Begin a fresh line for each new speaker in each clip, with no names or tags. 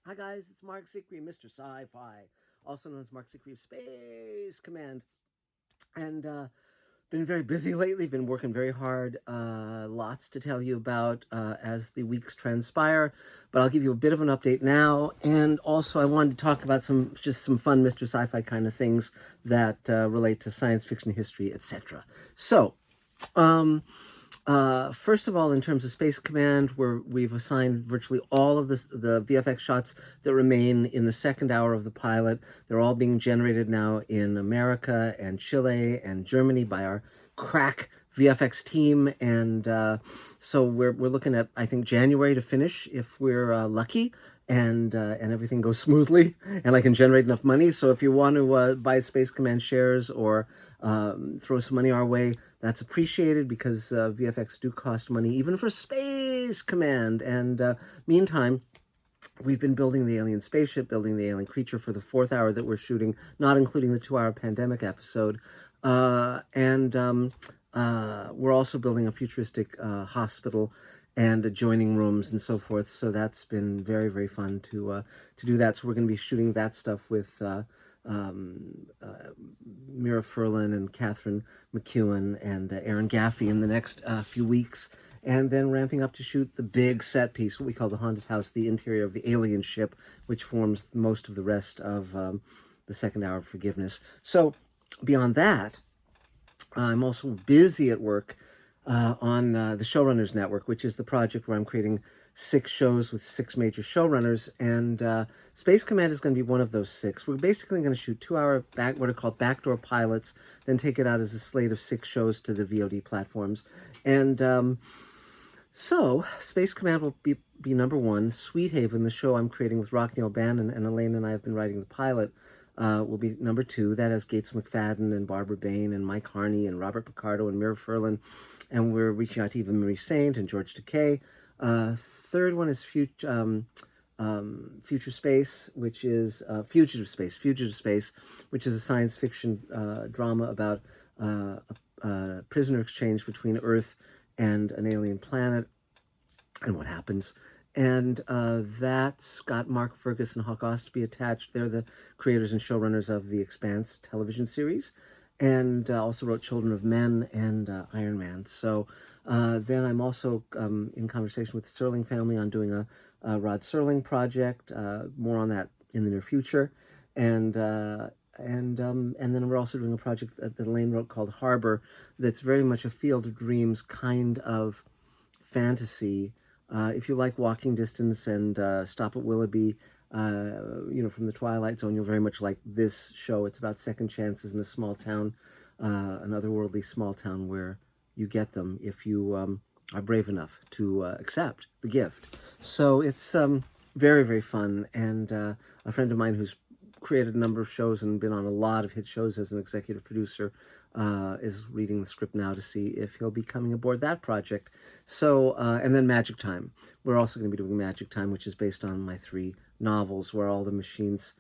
Hi guys, it's Mark Zicree, Mr. Sci-Fi, also known as Mark Zicree of Space Command, and been very busy lately. Been working very hard. Lots to tell you about as the weeks transpire, but I'll give you a bit of an update now. And also, I wanted to talk about some fun Mr. Sci-Fi kind of things that relate to science fiction history, etc. So. First of all, in terms of Space Command, we've assigned virtually all of the VFX shots that remain in the second hour of the pilot. They're all being generated now in America and Chile and Germany by our crack VFX team, and so we're looking at, I think, January to finish if we're lucky, and everything goes smoothly, and I can generate enough money. So if you want to buy Space Command shares or throw some money our way, that's appreciated because VFX do cost money, even for Space Command. And meantime, we've been building the alien spaceship, building the alien creature for the fourth hour that we're shooting, not including the 2-hour pandemic episode. And we're also building a futuristic hospital and adjoining rooms and so forth. So that's been very, very fun to do that. So we're going to be shooting that stuff with Mira Furlan and Catherine McEwen and Aaron Gaffey in the next few weeks. And then ramping up to shoot the big set piece, what we call the haunted house, the interior of the alien ship, which forms most of the rest of the second hour of Forgiveness. So beyond that, I'm also busy at work on the Showrunners Network, which is the project where I'm creating 6 shows with 6 major showrunners, and Space Command is going to be one of those 6. We're basically going to shoot 2-hour what are called backdoor pilots, then take it out as a slate of 6 shows to the VOD platforms. And so Space Command will be number 1. Sweet Haven, the show I'm creating with Rockne O'Bannon, and Elaine and I have been writing the pilot, will be number 2. That has Gates McFadden and Barbara Bain and Mike Harney and Robert Picardo and Mira Furlan, and we're reaching out to Eva Marie Saint and George Takei. Third one is Future Space, which is Fugitive Space, which is a science fiction drama about a prisoner exchange between Earth and an alien planet and what happens. And that's got Mark Fergus and Hawk Ostby attached. They're the creators and showrunners of The Expanse television series, and also wrote Children of Men and Iron Man. So then I'm also in conversation with the Serling family on doing a Rod Serling project. More on that in the near future. And then we're also doing a project that Elaine wrote called Harbor, that's very much a Field of Dreams kind of fantasy. If you like Walking Distance and Stop at Willoughby, from the Twilight Zone, you'll very much like this show. It's about second chances in a small town, an otherworldly small town where you get them if you are brave enough to accept the gift. So it's very, very fun. And a friend of mine who's created a number of shows and been on a lot of hit shows as an executive producer is reading the script now to see if he'll be coming aboard that project. So, and then Magic Time. We're also going to be doing Magic Time, which is based on my 3 novels where all the machines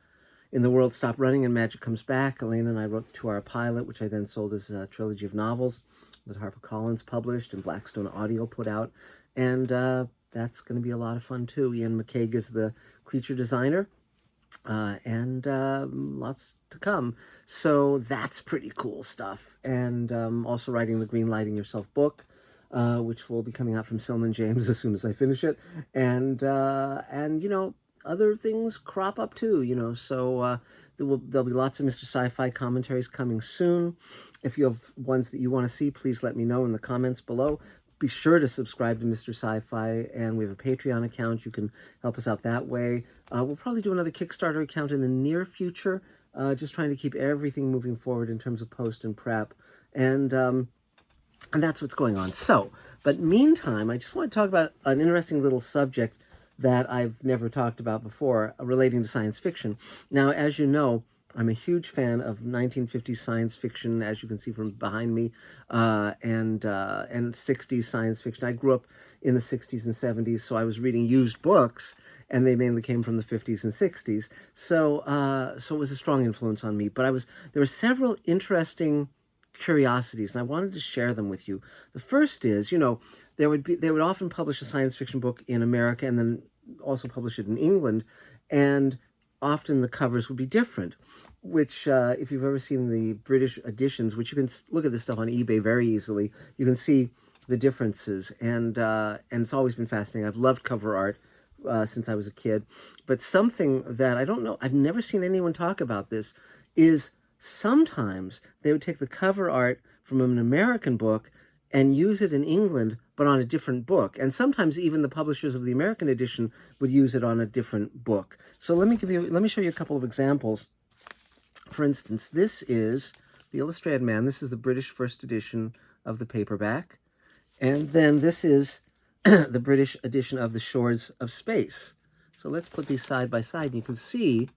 in the world stop running and magic comes back. Elaine and I wrote the 2-hour pilot, which I then sold as a trilogy of novels that HarperCollins published and Blackstone Audio put out. And that's going to be a lot of fun, too. Ian McCaig is the creature designer. And lots to come. So that's pretty cool stuff. And also writing the Green Lighting Yourself book, which will be coming out from Silman James as soon as I finish it. And other things crop up too, so there'll be lots of Mr. Sci-Fi commentaries coming soon. If you have ones that you want to see, please let me know in the comments below. Be sure to subscribe to Mr. Sci-Fi, and we have a Patreon account. You can help us out that way. We'll probably do another Kickstarter account in the near future, just trying to keep everything moving forward in terms of post and prep. And that's what's going on. So, but meantime, I just want to talk about an interesting little subject that I've never talked about before relating to science fiction. Now, as you know, I'm a huge fan of 1950s science fiction, as you can see from behind me, and 60s science fiction. I grew up in the 60s and 70s, so I was reading used books, and they mainly came from the 50s and 60s. So it was a strong influence on me. But there were several interesting curiosities, and I wanted to share them with you. The first is, they would often publish a science fiction book in America, and then also publish it in England, and often the covers would be different, which if you've ever seen the British editions, which you can look at this stuff on eBay very easily, you can see the differences, and it's always been fascinating. I've loved cover art since I was a kid, but something that I don't know, I've never seen anyone talk about this, is sometimes they would take the cover art from an American book and use it in England, but on a different book. And sometimes even the publishers of the American edition would use it on a different book. So let me show you a couple of examples. For instance, this is The Illustrated Man. This is the British first edition of the paperback. And then this is the British edition of The Shores of Space. So let's put these side by side, and you can see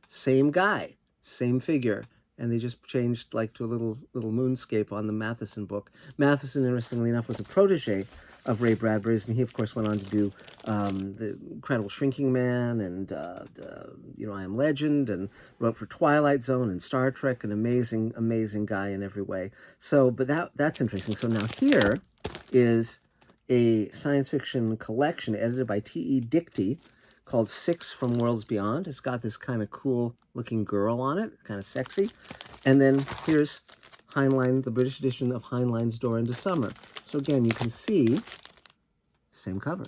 same guy, same figure. And they just changed like to a little moonscape on the Matheson book. Matheson, interestingly enough, was a protege of Ray Bradbury's, and he, of course, went on to do The Incredible Shrinking Man and, I Am Legend, and wrote for Twilight Zone and Star Trek, an amazing, amazing guy in every way. So, but that's interesting. So now here is a science fiction collection edited by T.E. Dickey called Six from Worlds Beyond. It's got this kind of cool looking girl on it, kind of sexy. And then here's Heinlein, the British edition of Heinlein's Door into Summer. So again, you can see same cover.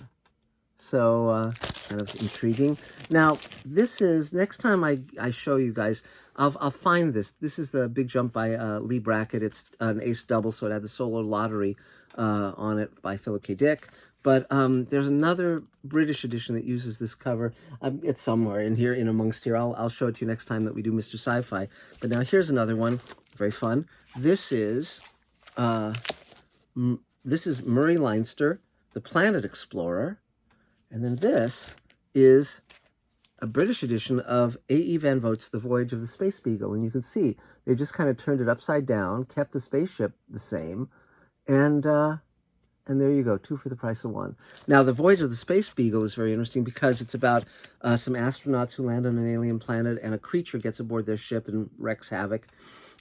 So kind of intriguing. Now, this is, next time I show you guys, I'll find this. This is The Big Jump by Lee Brackett. It's an ace double, so it had the solo lottery on it by Philip K. Dick. But there's another British edition that uses this cover. It's somewhere in here, in amongst here. I'll show it to you next time that we do Mr. Sci-Fi. But now here's another one, very fun. This is Murray Leinster, The Planet Explorer. And then this is a British edition of A.E. Van Vogt's The Voyage of the Space Beagle. And you can see they just kind of turned it upside down, kept the spaceship the same, and there you go, 2 for the price of 1. Now, The Voyage of the Space Beagle is very interesting because it's about some astronauts who land on an alien planet, and a creature gets aboard their ship and wreaks havoc.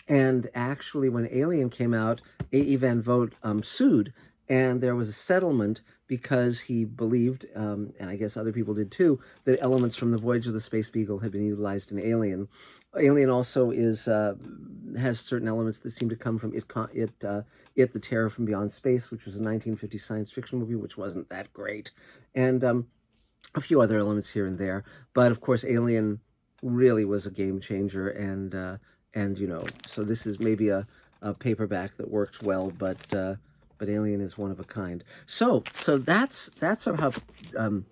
And actually, when Alien came out, A.E. Van Vogt sued, and there was a settlement because he believed, and I guess other people did too, that elements from The Voyage of the Space Beagle had been utilized in Alien. Alien also has certain elements that seem to come from It, The Terror from Beyond Space, which was a 1950 science fiction movie, which wasn't that great, and a few other elements here and there. But of course, Alien really was a game changer, and so this is maybe a paperback that worked well, but Alien is one of a kind. So that's sort of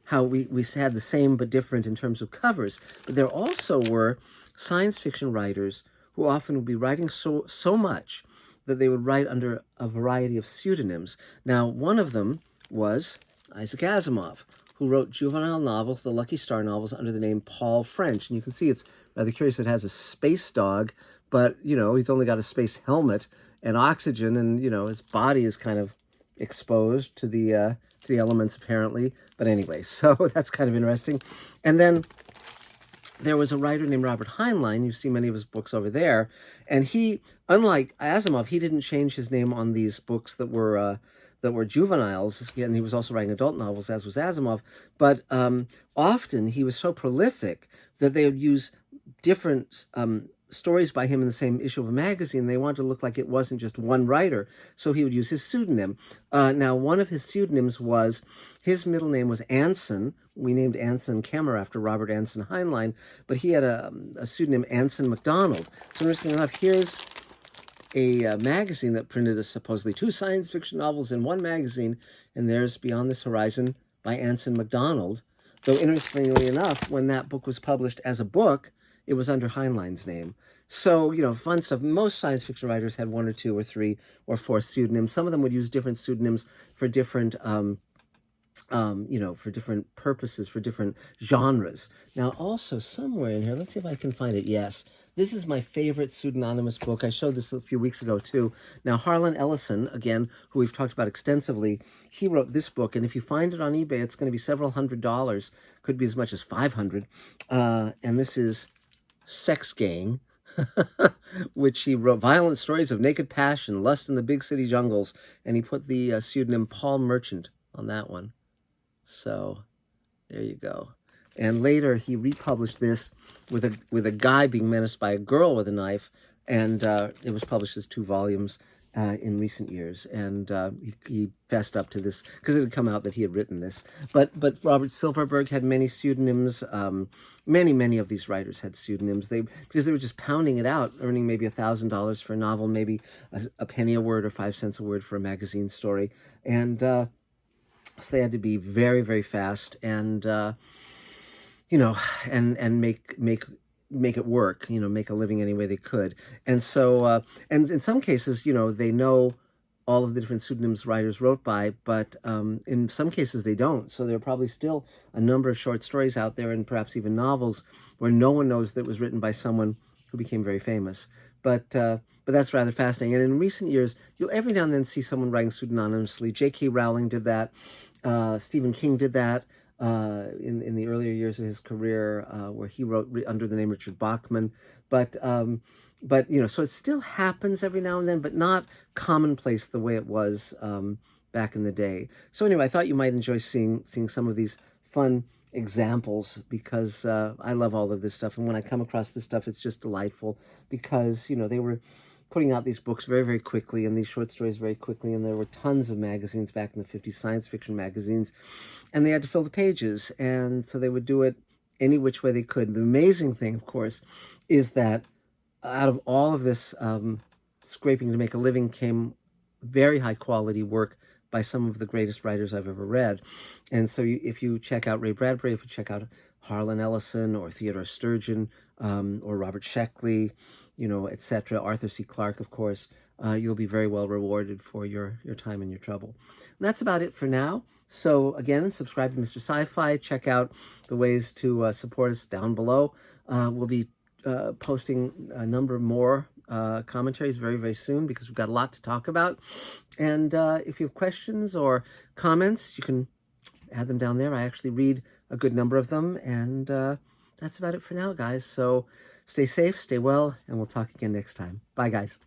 how we had the same but different in terms of covers. But there also were science fiction writers who often would be writing so much that they would write under a variety of pseudonyms. Now, one of them was Isaac Asimov, who wrote juvenile novels, the Lucky Star novels, under the name Paul French. And you can see it's rather curious. It has a space dog, but, he's only got a space helmet and oxygen, and, his body is kind of exposed to the elements, apparently. But anyway, so that's kind of interesting. And then there was a writer named Robert Heinlein. You see many of his books over there. And he, unlike Asimov, he didn't change his name on these books that were juveniles, and he was also writing adult novels, as was Asimov. But often he was so prolific that they would use different stories by him in the same issue of a magazine. They wanted to look like it wasn't just one writer, so he would use his pseudonym. Now, one of his pseudonyms was, his middle name was Anson. We named Anson Kemmer after Robert Anson Heinlein, but he had a pseudonym Anson MacDonald. So interesting enough, here's a magazine that printed supposedly 2 science fiction novels in one magazine, and there's Beyond This Horizon by Anson MacDonald. Though interestingly enough, when that book was published as a book, it was under Heinlein's name. So, fun stuff. Most science fiction writers had 1 or 2 or 3 or 4 pseudonyms. Some of them would use different pseudonyms for different, for different purposes, for different genres. Now, also somewhere in here, let's see if I can find it. Yes, this is my favorite pseudonymous book. I showed this a few weeks ago, too. Now, Harlan Ellison, again, who we've talked about extensively, he wrote this book, and if you find it on eBay, it's going to be several $100s, could be as much as $500. And this is Sex Gang, which he wrote violent stories of naked passion, lust in the big city jungles, and he put the pseudonym Paul Merchant on that one. So There you go. And later he republished this with a guy being menaced by a girl with a knife, and it was published as 2 volumes in recent years. And he fessed up to this because it had come out that he had written this. But Robert Silverberg had many pseudonyms. Many of these writers had pseudonyms. Because they were just pounding it out, earning maybe $1,000 for a novel, maybe a penny a word or 5 cents a word for a magazine story, and so they had to be very, very fast and you know, and make it work, you know, make a living any way they could. And so, and in some cases, you know, they know all of the different pseudonyms writers wrote by, but in some cases they don't. So there are probably still a number of short stories out there, and perhaps even novels, where no one knows that it was written by someone who became very famous. But that's rather fascinating. And in recent years, you'll every now and then see someone writing pseudonymously. J.K. Rowling did that. Stephen King did that. In the earlier years of his career, where he wrote under the name Richard Bachman, but you know, so it still happens every now and then, but not commonplace the way it was back in the day. So anyway, I thought you might enjoy seeing some of these fun examples, because I love all of this stuff, and when I come across this stuff, it's just delightful, because you know, they were putting out these books very, very quickly, and these short stories very quickly, and there were tons of magazines back in the 50s, science fiction magazines, and they had to fill the pages, and so they would do it any which way they could. The amazing thing, of course, is that out of all of this scraping to make a living came very high quality work by some of the greatest writers I've ever read. And so if you check out Ray Bradbury, if you check out Harlan Ellison or Theodore Sturgeon or Robert Sheckley, you know, etc., Arthur C. Clarke, of course, you'll be very well rewarded for your time and your trouble. And that's about it for now. So again, subscribe to Mr. Sci-Fi. Check out the ways to support us down below. We'll be posting a number more commentaries very, very soon, because we've got a lot to talk about. And if you have questions or comments, you can add them down there. I actually read a good number of them. And that's about it for now, guys. So stay safe, stay well, and we'll talk again next time. Bye, guys.